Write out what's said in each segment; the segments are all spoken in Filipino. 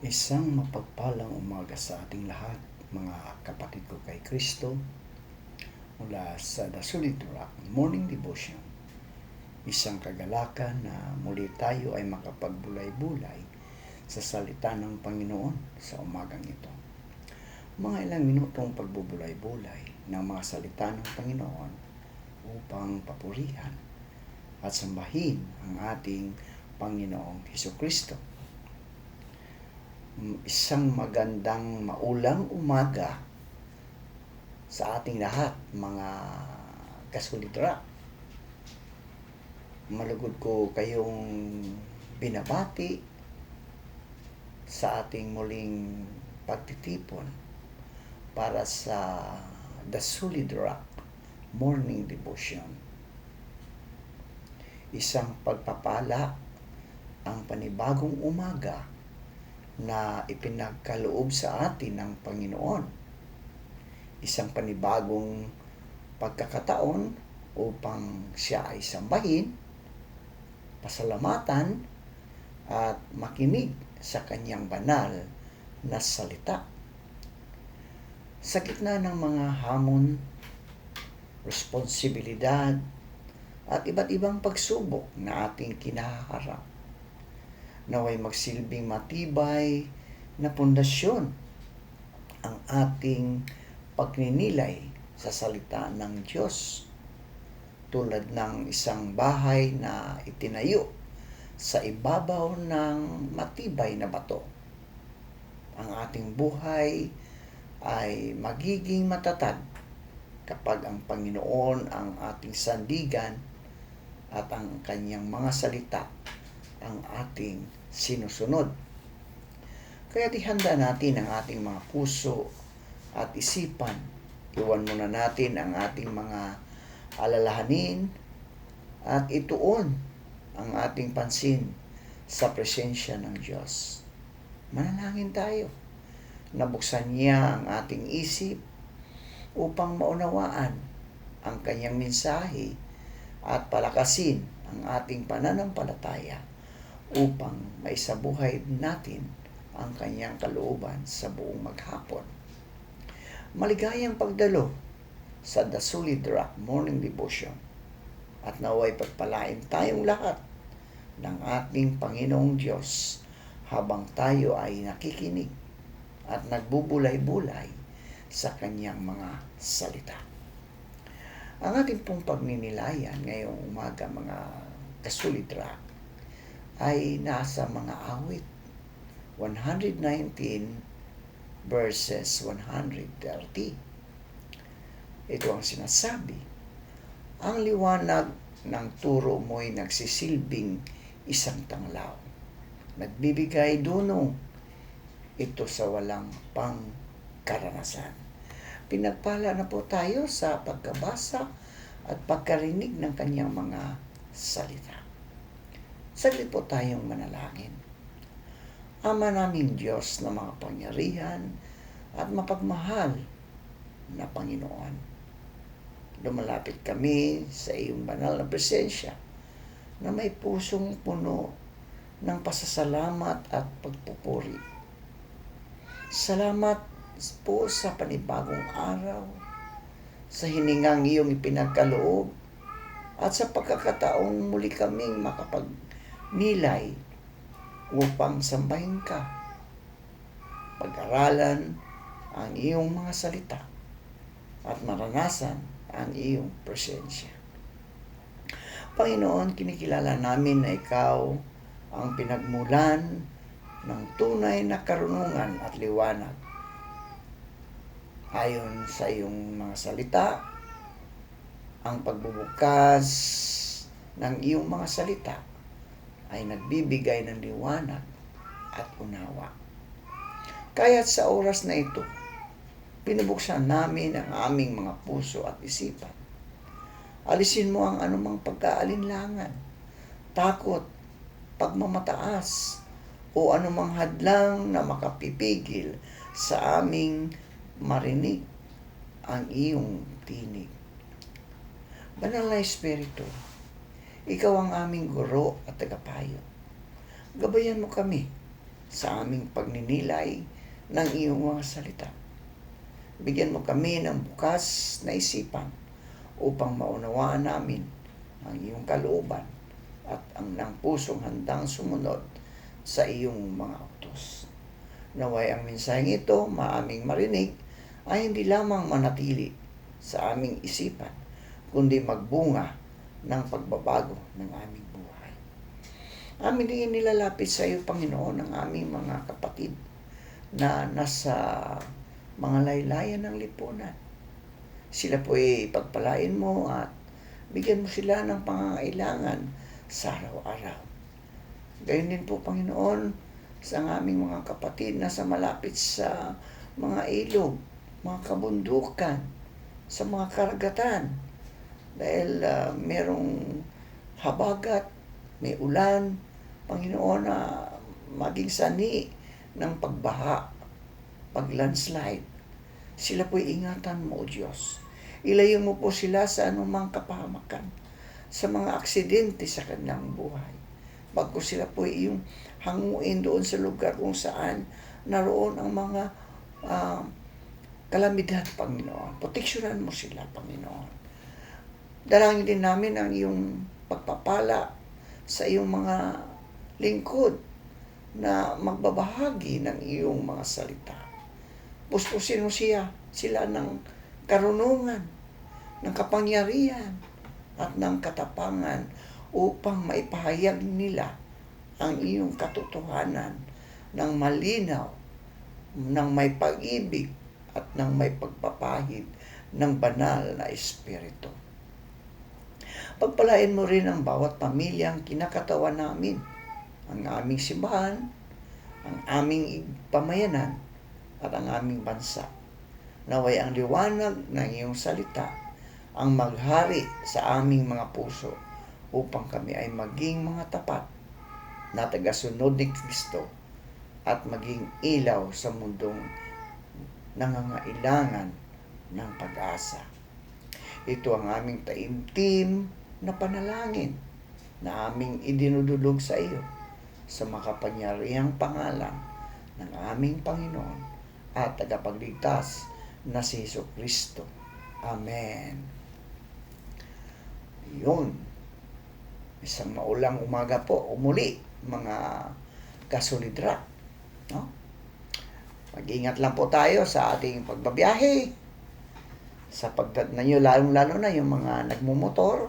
Isang mapagpalang umaga sa ating lahat, mga kapatid ko kay Kristo, mula sa The Solid Rock Morning Devotion. Isang kagalakan na muli tayo ay makapagbulay-bulay sa salita ng Panginoon sa umagang ito. Mga ilang minutong pagbubulay-bulay ng mga salita ng Panginoon upang papurihan at sambahin ang ating Panginoong Hesukristo. Isang magandang maulang umaga sa ating lahat, mga kasulidra. Malugod ko kayong binabati sa ating muling pagtitipon para sa The Solid Rock Morning Devotion. Isang pagpapala ang panibagong umaga na ipinagkaloob sa atin ng Panginoon. Isang panibagong pagkakataon upang siya ay sambahin, pasalamatan, at makinig sa kanyang banal na salita. Sa gitna ng mga hamon, responsibilidad, at iba't ibang pagsubok na ating kinaharap, naway magsilbing matibay na pundasyon ang ating pagninilay sa salita ng Diyos, tulad ng isang bahay na itinayo sa ibabaw ng matibay na bato. Ang ating buhay ay magiging matatag kapag ang Panginoon ang ating sandigan at ang kanyang mga salita ang ating sinusunod. Kaya ihanda natin ang ating mga puso at isipan. Iwan muna natin ang ating mga alalahanin at ituon ang ating pansin sa presensya ng Diyos. Manalangin tayo. Nabuksan niya ang ating isip upang maunawaan ang kanyang mensahe at palakasin ang ating pananampalataya upang maisabuhay natin ang kanyang kalooban sa buong maghapon. Maligayang pagdalo sa The Solid Rock Morning Devotion at naway pagpalain tayong lahat ng ating Panginoong Diyos habang tayo ay nakikinig at nagbubulay-bulay sa kanyang mga salita. Ang ating pong pagminilayan ngayong umaga, mga kasulidra, ay nasa mga awit 119 verses 130. Ito ang sinasabi: ang liwanag ng turo mo'y nagsisilbing isang tanglaw, nagbibigay dunong ito sa walang pangkaranasan. Pinagpala na po tayo sa pagkabasa at pagkarinig ng kanyang mga salita. Saglit po tayong manalangin. Ama naming Diyos na mga pangyarihan at mapagmahal na Panginoon, lumalapit kami sa iyong banal na presensya na may pusong puno ng pasasalamat at pagpupuri. Salamat po sa panibagong araw, sa hiningang iyong ipinagkaloob, at sa pagkakataong muli kaming nilay upang sambahin ka, pag-aralan ang iyong mga salita at maranasan ang iyong presensya. Panginoon, kinikilala namin na ikaw ang pinagmulan ng tunay na karunungan at liwanag. Ayon sa iyong mga salita, ang pagbubukas ng iyong mga salita ay nagbibigay ng liwanag at unawa. Kaya't sa oras na ito, pinubuksan namin ang aming mga puso at isipan. Alisin mo ang anumang pagkaalinlangan, takot, pagmamataas, o anumang hadlang na makapipigil sa aming marinig ang iyong tinig. Banal na Espiritu, ikaw ang aming guro at tagapayo. Gabayan mo kami sa aming pagninilay ng iyong mga salita. Bigyan mo kami ng bukas na isipan upang maunawaan namin ang iyong kalooban at ang ng pusong handang sumunod sa iyong mga utos. Naway ang mensaheng ito, maaming marinig, ay hindi lamang manatili sa aming isipan, kundi magbunga ng pagbabago ng aming buhay. Amin din nilalapit sa iyo, Panginoon, ang aming mga kapatid na nasa mga laylayan ng lipunan. Sila po ay pagpalain mo at bigyan mo sila ng pangangailangan sa araw-araw. Gayon din po, Panginoon, sa aming mga kapatid na sa malapit sa mga ilog, mga kabundukan, sa mga karagatan. Dahil merong habagat, may ulan, Panginoon, na maging sani ng pagbaha, paglandslide. Sila po'y ingatan mo, O Diyos. Ilayo mo po sila sa anumang kapahamakan, sa mga aksidente sa kanilang buhay. Bago sila po'y iyong hanguin doon sa lugar kung saan naroon ang mga kalamidad, Panginoon. Proteksyonan mo sila, Panginoon. Dalangin din namin ang iyong pagpapala sa iyong mga lingkod na magbabahagi ng iyong mga salita. Puspusin mo sila ng karunungan, ng kapangyarihan, at ng katapangan upang maipahayag nila ang iyong katotohanan ng malinaw, ng may pag-ibig, at ng may pagpapahid ng banal na Espiritu. Pagpalain mo rin ang bawat pamilyang kinakatawan namin, ang aming simbahan, ang aming pamayanan, at ang aming bansa. Naway ang liwanag ng iyong salita ang maghari sa aming mga puso upang kami ay maging mga tapat na tagasunod ni Kristo at maging ilaw sa mundong nangangailangan ng pag-asa. Ito ang aming taimtim na panalangin na aming idinudulog sa iyo sa makapangyarihang pangalan ng aming Panginoon at tagapagligtas na si Jesucristo. Amen. Yun. Isang maulang umaga po, umuli, mga kasolidra. No? Mag-ingat lang po tayo sa ating pagbabiyahe. Sa pagdad na nyo, lalong-lalo na yung mga nagmumotor.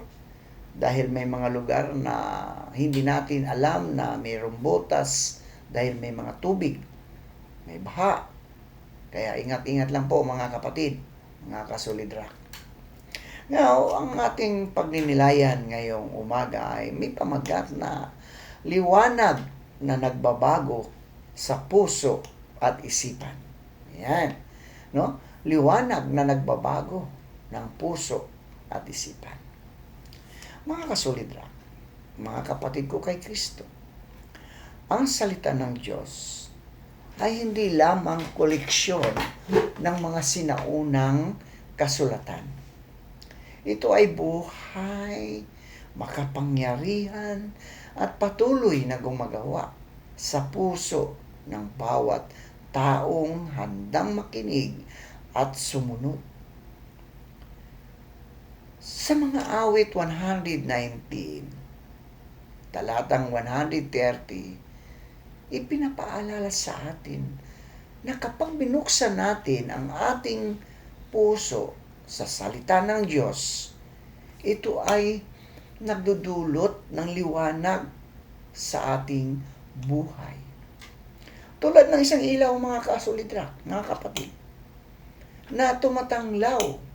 Dahil may mga lugar na hindi natin alam na mayroong butas dahil may mga tubig, may baha. Kaya ingat-ingat lang po, mga kapatid, mga kasolidra. Now, ang ating pagninilayan ngayong umaga ay may pamagat na liwanag na nagbabago sa puso at isipan. Ayan. No? Liwanag na nagbabago ng puso at isipan. Mga kasolidra, mga kapatid ko kay Kristo, ang salita ng Diyos ay hindi lamang koleksyon ng mga sinaunang kasulatan. Ito ay buhay, makapangyarihan, at patuloy na gumagawa sa puso ng bawat taong handang makinig at sumunod. Sa mga awit 119, talatang 130, ipinapaalala sa atin na kapag binuksan natin ang ating puso sa salita ng Diyos, ito ay nagdudulot ng liwanag sa ating buhay. Tulad ng isang ilaw, mga kasolidra, mga kapatid, na tumatanglaw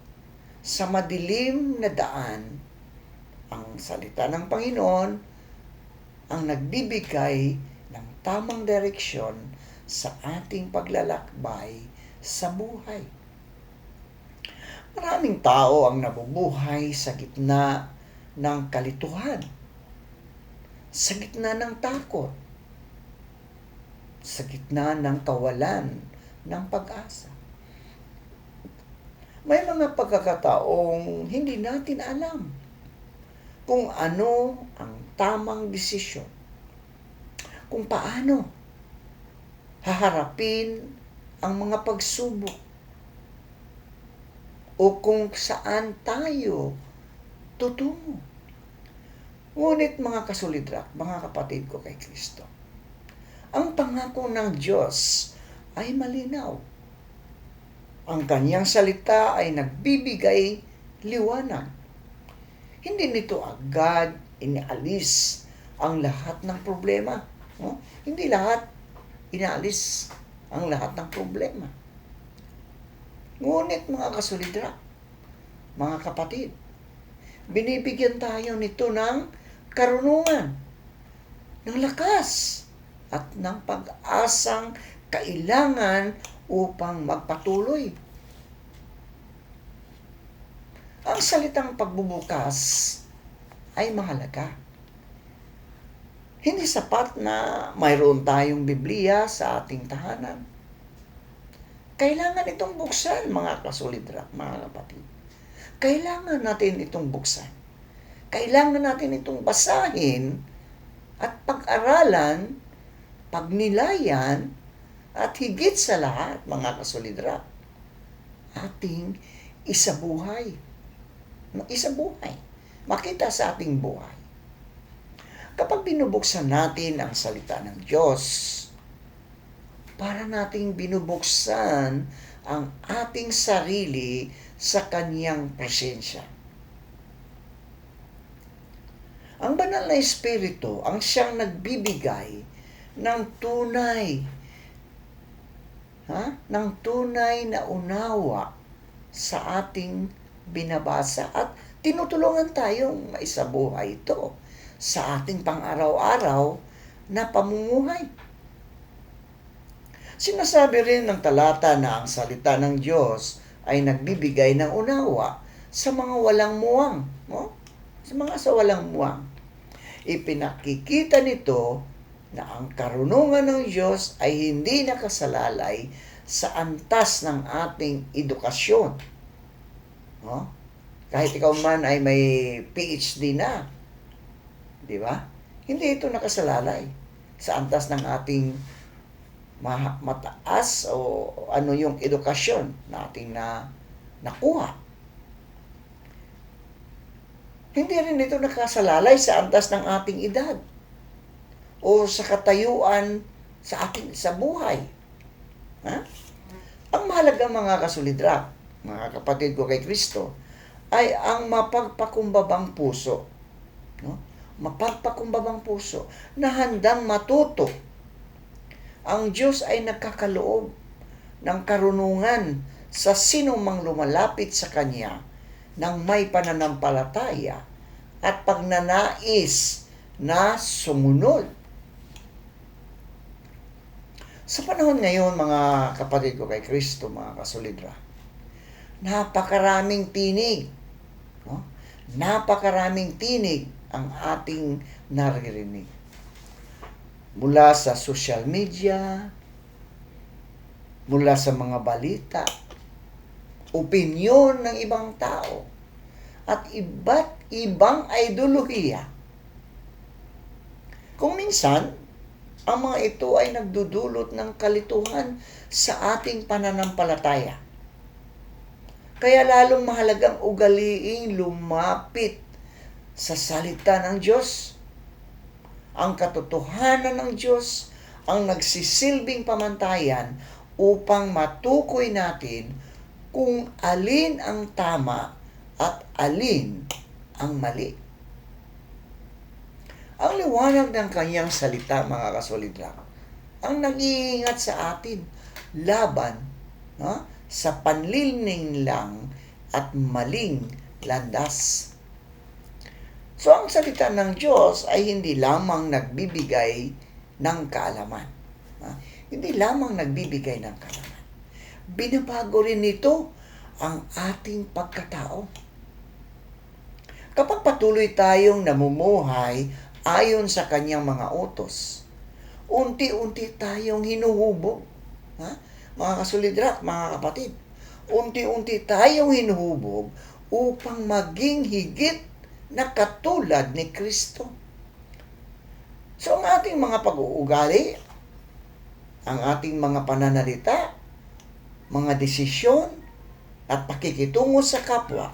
sa madilim na daan, ang salita ng Panginoon ang nagbibigay ng tamang direksyon sa ating paglalakbay sa buhay. Maraming tao ang nabubuhay sa gitna ng kalituhan, sa gitna ng takot, sa gitna ng kawalan ng pag-asa. May mga pagkakataong hindi natin alam kung ano ang tamang desisyon, kung paano haharapin ang mga pagsubok o kung saan tayo tutungo. Ngunit mga kasolidrak, mga kapatid ko kay Kristo, ang pangako ng Diyos ay malinaw. Ang kanyang salita ay nagbibigay liwanag. Hindi nito agad inaalis ang lahat ng problema. No? Hindi lahat inaalis ang lahat ng problema. Ngunit mga kasolidrak, mga kapatid, binibigyan tayo nito ng karunungan, ng lakas, at ng pag-asang kailangan upang magpatuloy. Ang salitang pagbubukas ay mahalaga. Hindi sapat na mayroon tayong Biblia sa ating tahanan. Kailangan itong buksan, mga kasolidrak, mga kapatid. Kailangan natin itong buksan. Kailangan natin itong basahin at pag-aralan, pagnilayan, at higit sa lahat, mga kasolidrak, ating isabuhay. Isabuhay. Makita sa ating buhay. Kapag binubuksan natin ang salita ng Diyos, para nating binubuksan ang ating sarili sa Kanyang presensya. Ang banal na Espiritu ang siyang nagbibigay ng tunay na unawa sa ating binabasa at tinutulungan tayong maisabuhay ito sa ating pang-araw-araw na pamumuhay. Sinasabi rin ng talata na ang salita ng Diyos ay nagbibigay ng unawa sa mga walang muwang. No? Sa walang muwang. Ipinakikita nito na ang karunungan ng Diyos ay hindi nakasalalay sa antas ng ating edukasyon. No? Kahit ikaw man ay may PhD na, di ba? Hindi ito nakasalalay sa antas ng ating mataas o ano yung edukasyon natin na nakuha. Hindi rin ito nakasalalay sa antas ng ating edad o sa katayuan sa buhay. Ha? Ang mahalaga, mga kasolidrak, mga kapatid ko kay Kristo, ay ang mapagpakumbabang puso. No? Mapagpakumbabang puso na handang matuto. Ang Diyos ay nagkakaloob ng karunungan sa sinumang lumalapit sa Kanya ng may pananampalataya at pagnanais na sumunod. Sa panahon ngayon, mga kapatid ko kay Kristo, mga kasolidra, napakaraming tinig. No? Napakaraming tinig ang ating naririnig. Mula sa social media, mula sa mga balita, opinyon ng ibang tao, at iba't ibang ideolohiya. Kung minsan, ang mga ito ay nagdudulot ng kalituhan sa ating pananampalataya. Kaya lalong mahalagang ugaliing lumapit sa salita ng Diyos. Ang katotohanan ng Diyos ang nagsisilbing pamantayan upang matukoy natin kung alin ang tama at alin ang mali. Ang liwanag ng Kanyang salita, mga kasolidrak, ang nag-iingat sa atin laban sa panliling lang at maling landas. So, ang salita ng Diyos ay hindi lamang nagbibigay ng kaalaman. Hindi lamang nagbibigay ng kaalaman. Binabago rin nito ang ating pagkatao. Kapag patuloy tayong namumuhay ayon sa Kanyang mga utos, unti-unti tayong hinuhubog. Mga kasolidrak, mga kapatid, unti-unti tayong hinuhubog upang maging higit na katulad ni Kristo. So, ang ating mga pag-uugali ang ating mga pananalita, mga desisyon, at pakikitungo sa kapwa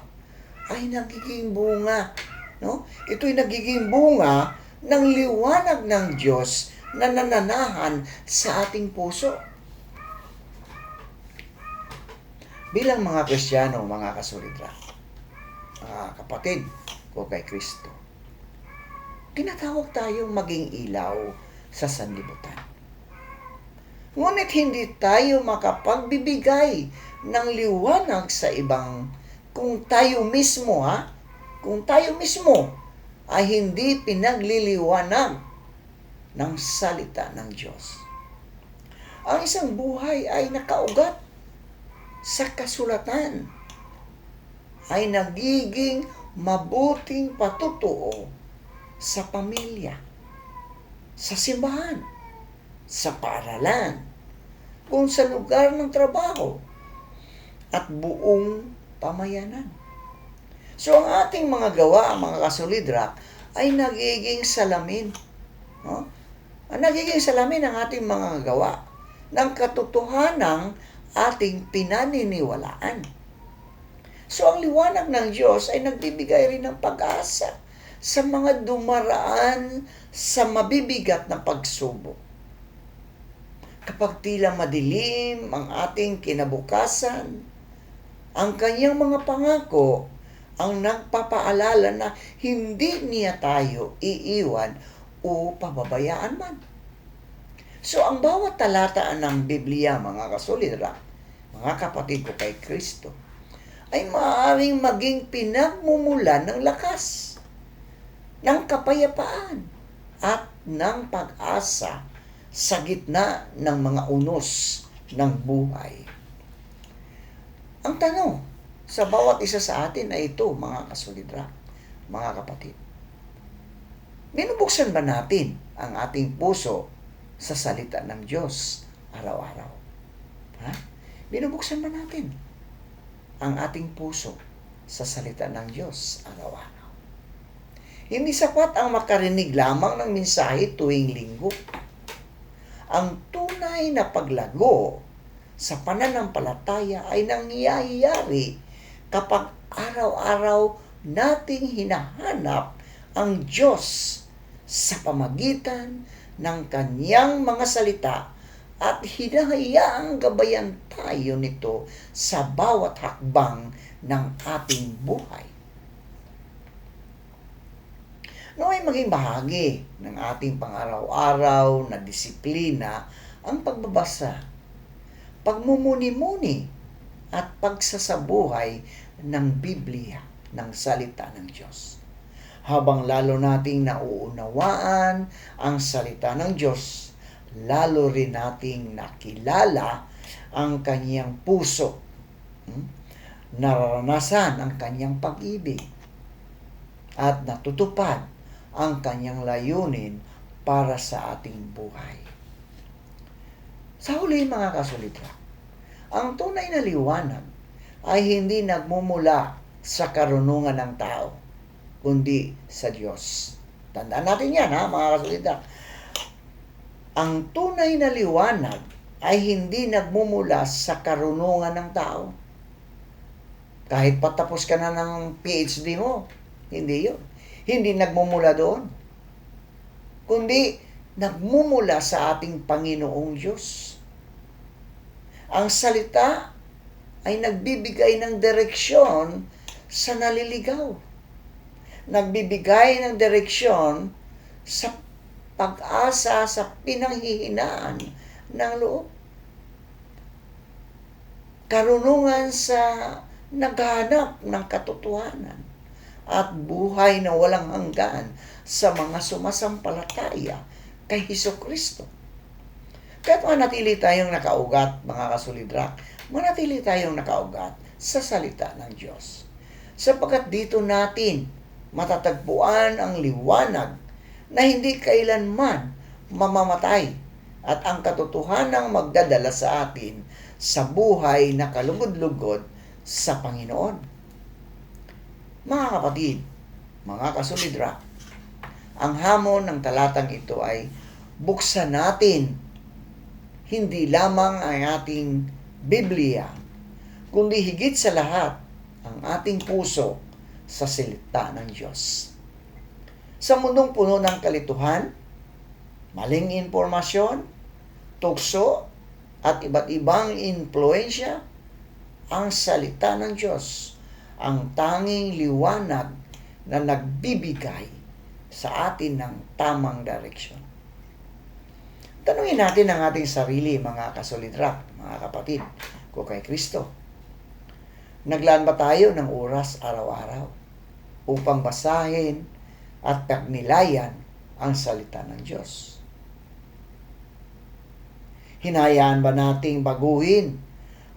ay nagiging bunga. No? Ito'y nagiging bunga ng liwanag ng Diyos na nananahan sa ating puso. Bilang mga Kristiyano, mga kasulidra, mga kapatid ko kay Kristo, tinatawag tayong maging ilaw sa sanlibutan. Ngunit hindi tayo makapagbibigay ng liwanag sa ibang kung tayo mismo ay hindi pinagliliwanag ng salita ng Diyos. Ang isang buhay ay nakaugat sa kasulatan ay nagiging mabuting patutuo sa pamilya, sa simbahan, sa paaralan, kung sa lugar ng trabaho, at buong pamayanan. So ang ating mga gawa, mga kasolidra, ay nagiging salamin. No? Nagiging salamin ang ating mga gawa ng katotohanang ating pinaniniwalaan. So ang liwanag ng Diyos ay nagbibigay rin ng pag-asa sa mga dumaraan sa mabibigat na pagsubok. Kapag tila madilim ang ating kinabukasan, ang kanyang mga pangako ang nagpapaalala na hindi niya tayo iiwan o pababayaan man. So ang bawat talata ng Biblia, mga kasolidra, mga kapatid ko kay Kristo, ay maaaring maging pinagmumulan ng lakas, ng kapayapaan, at ng pag-asa sa gitna ng mga unos ng buhay. Ang tanong sa bawat isa sa atin ay ito, mga kasolidra, mga kapatid. Binubuksan ba natin ang ating puso sa salita ng Diyos araw-araw? Binubuksan ba natin ang ating puso sa salita ng Diyos araw-araw? Hindi sapat ang makarinig lamang ng mensahe tuwing linggo. Ang tunay na paglago sa pananampalataya ay nangyayari kapag araw-araw nating hinahanap ang Diyos sa pamagitan ng Kanyang mga salita at hinahayaang gabayan tayo nito sa bawat hakbang ng ating buhay. Naway maging bahagi ng ating pang-araw-araw na disiplina ang pagbabasa, pagmumuni-muni at pagsasabuhay ng Biblia, ng salita ng Diyos. Habang lalo nating nauunawaan ang salita ng Diyos, lalo rin nating nakilala ang kanyang puso, nararanasan ang kanyang pag-ibig, at natutupad ang kanyang layunin para sa ating buhay. Sa huli, mga kasolidra, ang tunay na liwanag ay hindi nagmumula sa karunungan ng tao, kundi sa Diyos. Tandaan natin yan, mga kasolidra. Ang tunay na liwanag ay hindi nagmumula sa karunungan ng tao. Kahit patapos ka na ng PhD mo, hindi yun. Hindi nagmumula doon, kundi nagmumula sa ating Panginoong Diyos. Ang salita ay nagbibigay ng direksyon sa naliligaw. Nagbibigay ng direksyon sa pag-asa sa pinanghihinaan ng loob. Karunungan sa naghahanap ng katotohanan at buhay na walang hanggan sa mga sumasampalataya kay Hesukristo. Kaya't manatili tayong nakaugat, mga kasolidra, manatili tayong nakaugat sa salita ng Diyos. Sapagkat dito natin matatagpuan ang liwanag na hindi kailanman mamamatay at ang katotohanang magdadala sa atin sa buhay na kalugod-lugod sa Panginoon. Mga kapatid, mga kasolidra, ang hamon ng talatang ito ay buksan natin hindi lamang ang ating Biblia, kundi higit sa lahat ang ating puso sa salita ng Diyos. Sa mundong puno ng kalituhan, maling impormasyon, tukso, at iba't ibang impluensya, ang salita ng Diyos ang tanging liwanag na nagbibigay sa atin ng tamang direksyon. Tanungin natin ang ating sarili, mga kasolidrak, mga kapatid ko kay Kristo. Naglaan ba tayo ng oras araw-araw upang basahin at pagnilayan ang salita ng Diyos? Hinayaan ba nating baguhin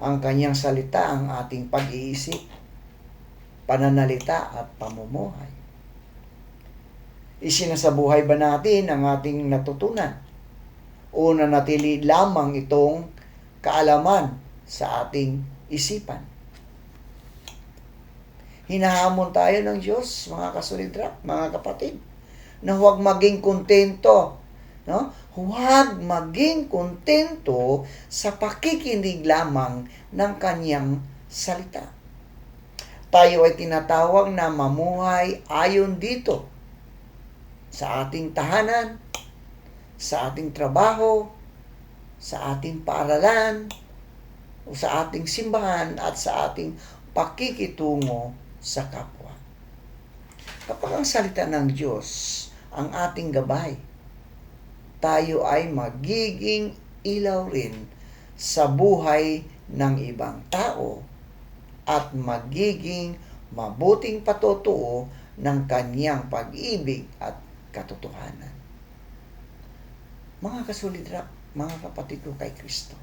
ang kanyang salita ang ating pag-iisip, pananalita at pamumuhay? Isinasabuhay ba natin ang ating natutunan o nanatili lamang itong kaalaman sa ating isipan? Hinahamon tayo ng Diyos, mga kasolidrak, mga kapatid, na huwag maging kontento, no? Huwag maging kontento sa pakikinig lamang ng kanyang salita. Tayo ay tinatawag na mamuhay ayon dito sa ating tahanan, sa ating trabaho, sa ating paaralan, o sa ating simbahan at sa ating pakikitungo sa kapwa. Kapag ang salita ng Diyos ang ating gabay, tayo ay magiging ilaw rin sa buhay ng ibang tao at magiging mabuting patutuo ng kanyang pag-ibig at katotohanan. Mga kasolidrak, mga kapatid ko kay Kristo,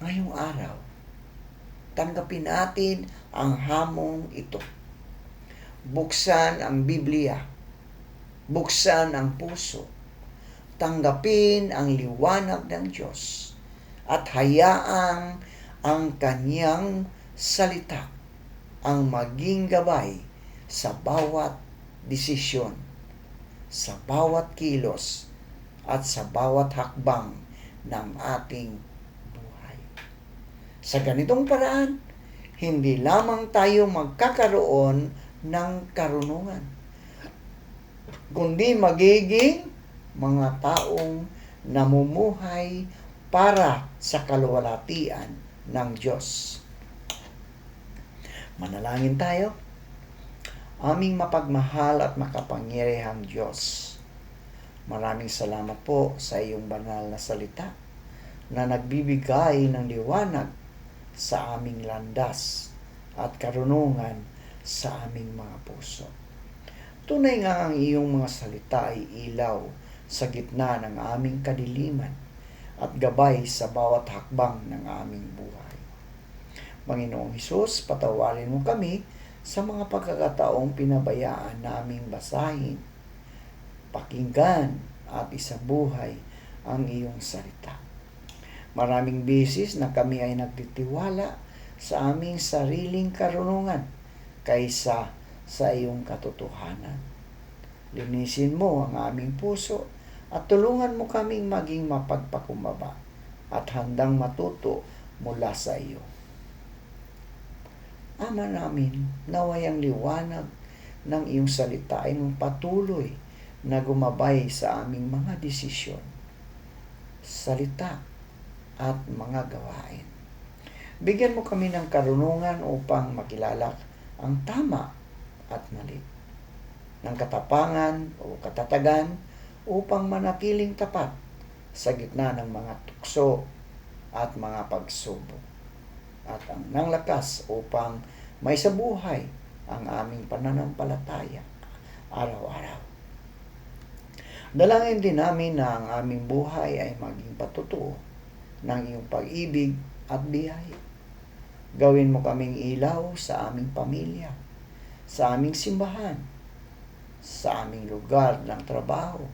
ngayong araw, tanggapin natin ang hamong ito. Buksan ang Biblia, buksan ang puso, tanggapin ang liwanag ng Diyos, at hayaang ang kanyang salita ang maging gabay sa bawat desisyon, sa bawat kilos, at sa bawat hakbang ng ating buhay. Sa ganitong paraan, hindi lamang tayo magkakaroon ng karunungan, kundi magiging mga taong namumuhay para sa kaluwalhatian ng Diyos. Manalangin tayo. Aming mapagmahal at makapangyarihang Diyos, maraming salamat po sa iyong banal na salita na nagbibigay ng liwanag sa aming landas at karunungan sa aming mga puso. Tunay nga ang iyong mga salita ay ilaw sa gitna ng aming kadiliman at gabay sa bawat hakbang ng aming buhay. Panginoong Hesus, patawarin mo kami sa mga pagkakataong pinabayaan naming basahin, pakinggan at isabuhay ang iyong salita. Maraming beses na kami ay nagtitiwala sa aming sariling karunungan kaysa sa iyong katotohanan. Linisin mo ang aming puso at tulungan mo kaming maging mapagpakumbaba at handang matuto mula sa iyo. Ama namin, naway ang liwanag ng iyong salita ay patuloy na gumabay sa aming mga desisyon, salita at mga gawain. Bigyan mo kami ng karunungan upang makilala ang tama at mali, ng katapangan o katatagan upang manatiling tapat sa gitna ng mga tukso at mga pagsubok, at ang nanglakas upang may sabuhay ang aming pananampalataya araw-araw. Dalangin din namin na ang aming buhay ay maging patutuo ng iyong pag-ibig at biyaya. Gawin mo kaming ilaw sa aming pamilya, sa aming simbahan, sa aming lugar ng trabaho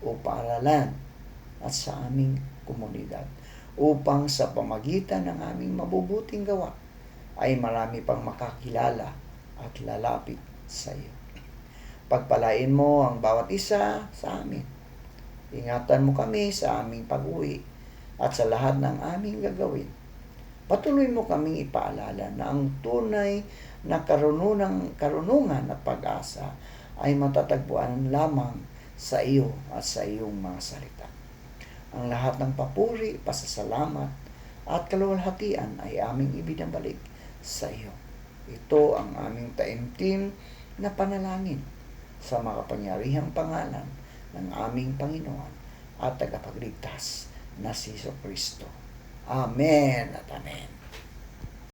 o paaralan at sa aming komunidad, upang sa pamagitan ng aming mabubuting gawa ay marami pang makakilala at lalapit sa iyo. Pagpalain mo ang bawat isa sa amin. Ingatan mo kami sa aming pag-uwi at sa lahat ng aming gagawin. Patuloy mo kaming ipaalala na ang tunay na karunungan at pag-asa ay matatagpuan lamang sa iyo at sa iyong mga salita. Ang lahat ng papuri, pasasalamat at kaluwalhatian ay aming ibinabalik sa iyo. Ito ang aming taimtim na panalangin sa makapangyarihang pangalan ng aming Panginoon at tagapagligtas na si Jesucristo. Amen at amen.